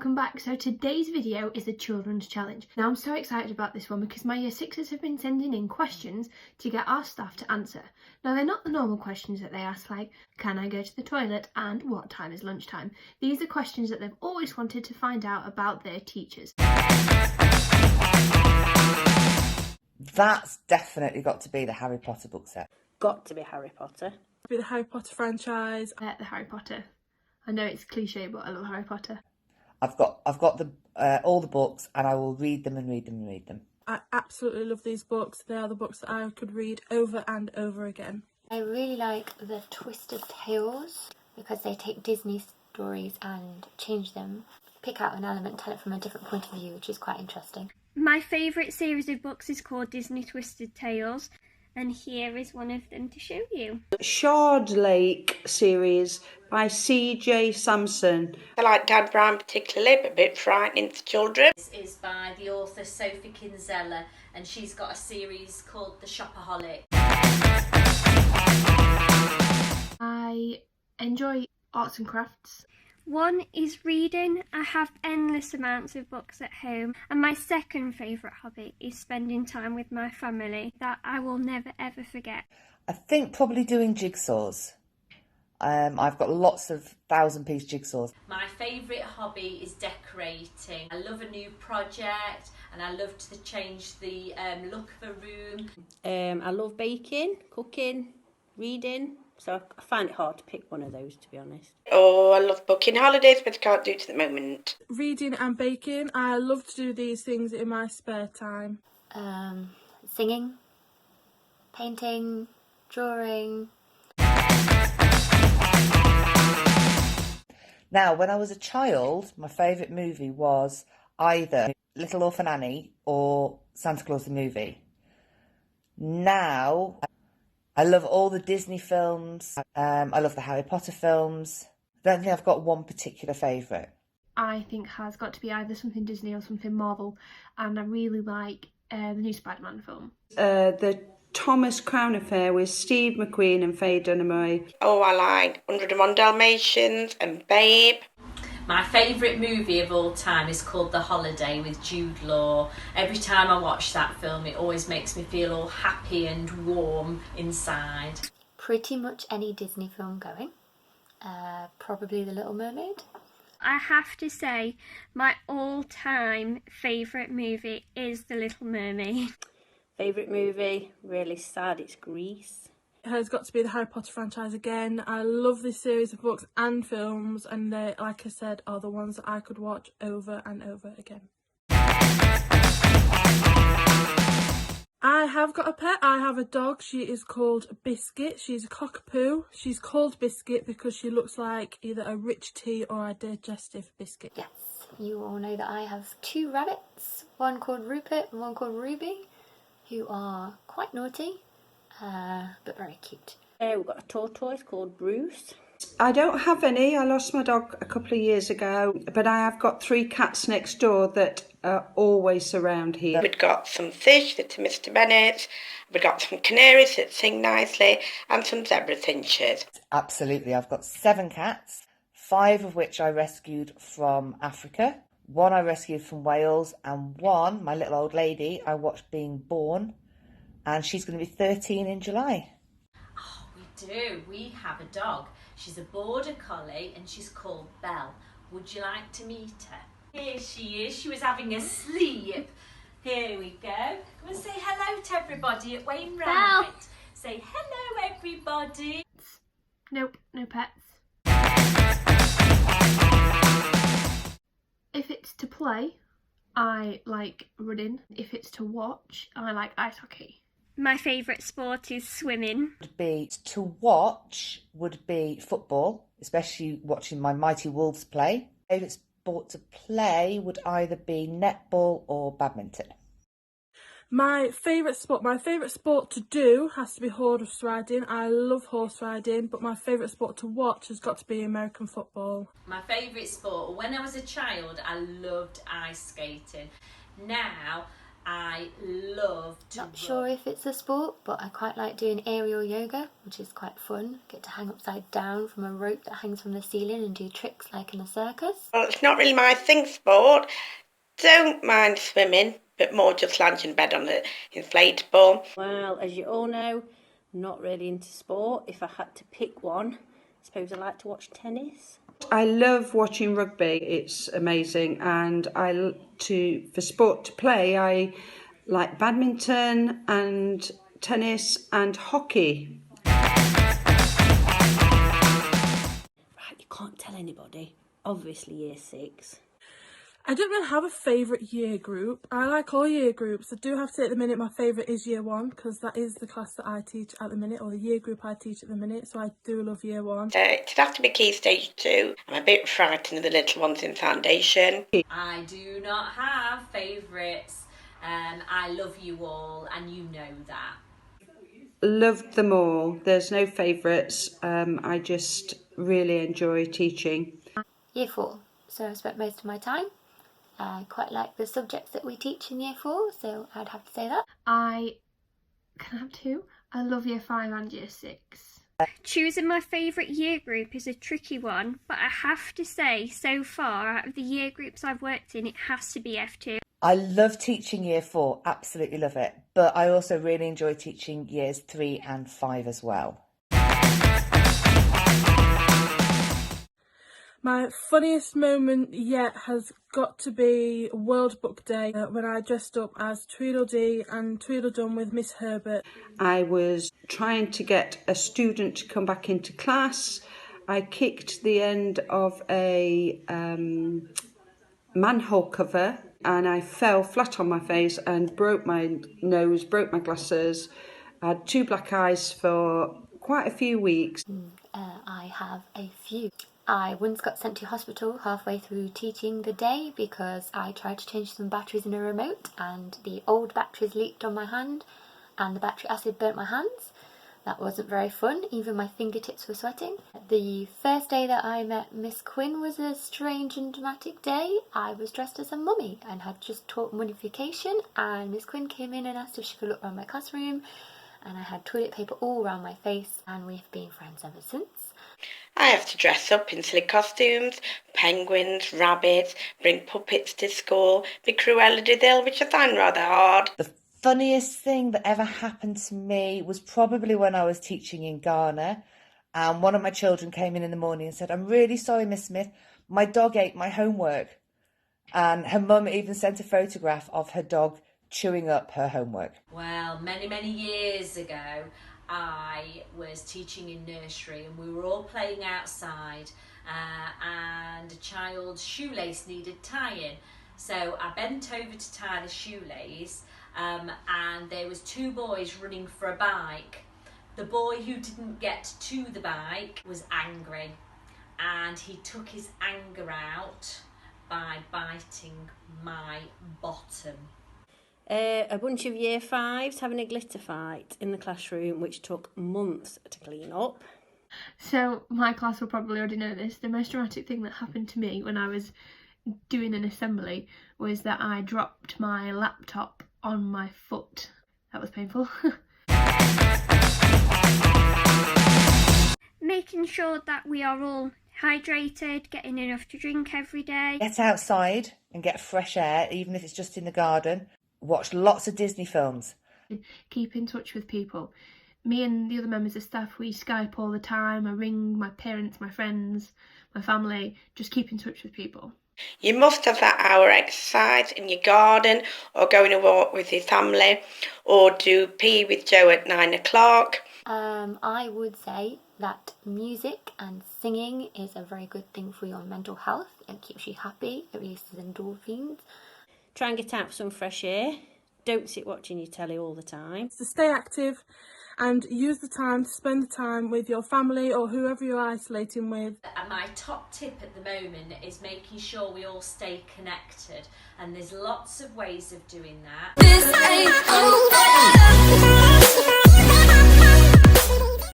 welcome back. So today's video is a children's challenge. Now I'm so excited about this one because my year sixes have been sending in questions to get our staff to answer. Now they're not the normal questions that they ask like, can I go to the toilet and what time is lunchtime? These are questions that they've always wanted to find out about their teachers. That's definitely got to be the Harry Potter book set. Got to be Harry Potter. Be the Harry Potter franchise. The Harry Potter. I know it's cliche, but I love Harry Potter. I've got the all the books, and I will read them and read them and read them. I absolutely love these books. They are the books that I could read over and over again. I really like the Twisted Tales because they take Disney stories and change them, pick out an element, tell it from a different point of view, which is quite interesting. My favourite series of books is called Disney Twisted Tales, and here is one of them to show you. Shard Lake series by C.J. Sampson. I like Dan Brown particularly, but a bit frightening for children. This is by the author Sophie Kinsella, and she's got a series called The Shopaholic. I enjoy arts and crafts. One is reading. I have endless amounts of books at home. And my second favourite hobby is spending time with my family that I will never ever forget. I think probably doing jigsaws. I've got lots of 1,000-piece jigsaws. My favourite hobby is decorating. I love a new project and I love to change the look of a room. I love baking, cooking, reading. So I find it hard to pick one of those, to be honest. Oh, I love booking holidays, but I can't do it at the moment. Reading and baking. I love to do these things in my spare time. Singing, painting, drawing. Now, when I was a child, my favourite movie was either Little Orphan Annie or Santa Claus the movie. Now, I love all the Disney films. I love the Harry Potter films. I don't think I've got one particular favourite. I think has got to be either something Disney or something Marvel, and I really like the new Spider-Man film. The Thomas Crown Affair with Steve McQueen and Faye Dunaway. Oh, I like 101 Dalmatians and Babe. My favourite movie of all time is called The Holiday with Jude Law. Every time I watch that film, it always makes me feel all happy and warm inside. Pretty much any Disney film going. Probably The Little Mermaid. I have to say, my all-time favourite movie is The Little Mermaid. Favourite movie, really sad, it's Grease. It has got to be the Harry Potter franchise again. I love this series of books and films, and they, like I said, are the ones that I could watch over and over again. I have got a pet. I have a dog. She is called Biscuit. She's a cockapoo. She's called Biscuit because she looks like either a rich tea or a digestive biscuit. Yes, you all know that I have two rabbits, one called Rupert and one called Ruby, who are quite naughty. But very cute. We've got a tortoise called Bruce. I don't have any. I lost my dog a couple of years ago, but I have got 3 cats next door that are always around here. We've got some fish that's Mr. Bennett. We've got some canaries that sing nicely and some zebra finches. Absolutely. I've got 7 cats, 5 of which I rescued from Africa. 1 I rescued from Wales, and 1, my little old lady, I watched being born. And she's going to be 13 in July. Oh, we do. We have a dog. She's a border collie and she's called Belle. Would you like to meet her? Here she is. She was having a sleep. Here we go. Come and say hello to everybody at Wainwright. Belle. Say hello, everybody. Nope, no pets. If it's to play, I like running. If it's to watch, I like ice hockey. My favourite sport is swimming. To watch would be football, especially watching my mighty Wolves play. Favourite sport to play would either be netball or badminton. My favourite sport to do has to be horse riding. I love horse riding, but my favourite sport to watch has got to be American football. My favourite sport, when I was a child, I loved ice skating. Now, I love to Not sure if it's a sport, but I quite like doing aerial yoga, which is quite fun. Get to hang upside down from a rope that hangs from the ceiling and do tricks like in a circus. Well, it's not really my thing, sport. Don't mind swimming, but more just lounge in bed on the inflatable. Well, as you all know, I'm not really into sport. If I had to pick one, I suppose I like to watch tennis. I love watching rugby. It's amazing, and for sport to play, I like badminton and tennis and hockey. Right, you can't tell anybody. Obviously, year 6. I don't really have a favourite year group. I like all year groups. I do have to say at the minute my favourite is year 1 because that is the class that I teach at the minute, or the year group I teach at the minute, so I do love year 1. It'd have to be Key Stage 2. I'm a bit frightened of the little ones in foundation. I do not have favourites. I love you all, and you know that. Loved them all. There's no favourites. I just really enjoy teaching. Year 4. So I spent most of my time. I quite like the subjects that we teach in year 4, so I'd have to say that. Can I have 2? I love year 5 and year 6. Choosing my favourite year group is a tricky one, but I have to say, so far, out of the year groups I've worked in, it has to be F2. I love teaching year 4, absolutely love it. But I also really enjoy teaching years 3 and 5 as well. My funniest moment yet has got to be World Book Day when I dressed up as Tweedledee and Tweedledum with Miss Herbert. I was trying to get a student to come back into class. I kicked the end of a manhole cover and I fell flat on my face and broke my nose, broke my glasses. I had 2 black eyes for quite a few weeks. I have a few. I once got sent to hospital halfway through teaching the day because I tried to change some batteries in a remote and the old batteries leaked on my hand and the battery acid burnt my hands. That wasn't very fun, even my fingertips were sweating. The first day that I met Miss Quinn was a strange and dramatic day. I was dressed as a mummy and had just taught mummification, and Miss Quinn came in and asked if she could look around my classroom, and I had toilet paper all around my face, and we've been friends ever since. I have to dress up in silly costumes, penguins, rabbits, bring puppets to school, be Cruella de Vil, which I find rather hard. The funniest thing that ever happened to me was probably when I was teaching in Ghana, and one of my children came in the morning and said, "I'm really sorry, Miss Smith, my dog ate my homework." And her mum even sent a photograph of her dog chewing up her homework. Well, many, many years ago, I was teaching in nursery and we were all playing outside and a child's shoelace needed tying. So I bent over to tie the shoelace and there was 2 boys running for a bike. The boy who didn't get to the bike was angry and he took his anger out by biting my bottom. A bunch of year 5s having a glitter fight in the classroom, which took months to clean up. So my class will probably already know this. The most dramatic thing that happened to me when I was doing an assembly was that I dropped my laptop on my foot. That was painful. Making sure that we are all hydrated, getting enough to drink every day. Get outside and get fresh air, even if it's just in the garden. Watch lots of Disney films. Keep in touch with people. Me and the other members of staff, we Skype all the time. I ring my parents, my friends, my family. Just keep in touch with people. You must have that hour exercise in your garden or going to walk with your family or do PE with Joe at 9 o'clock. I would say that music and singing is a very good thing for your mental health. It keeps you happy, it releases endorphins. Try and get out for some fresh air. Don't sit watching your telly all the time. So stay active and use the time to spend the time with your family or whoever you're isolating with. And my top tip at the moment is making sure we all stay connected, and there's lots of ways of doing that. This ain't over.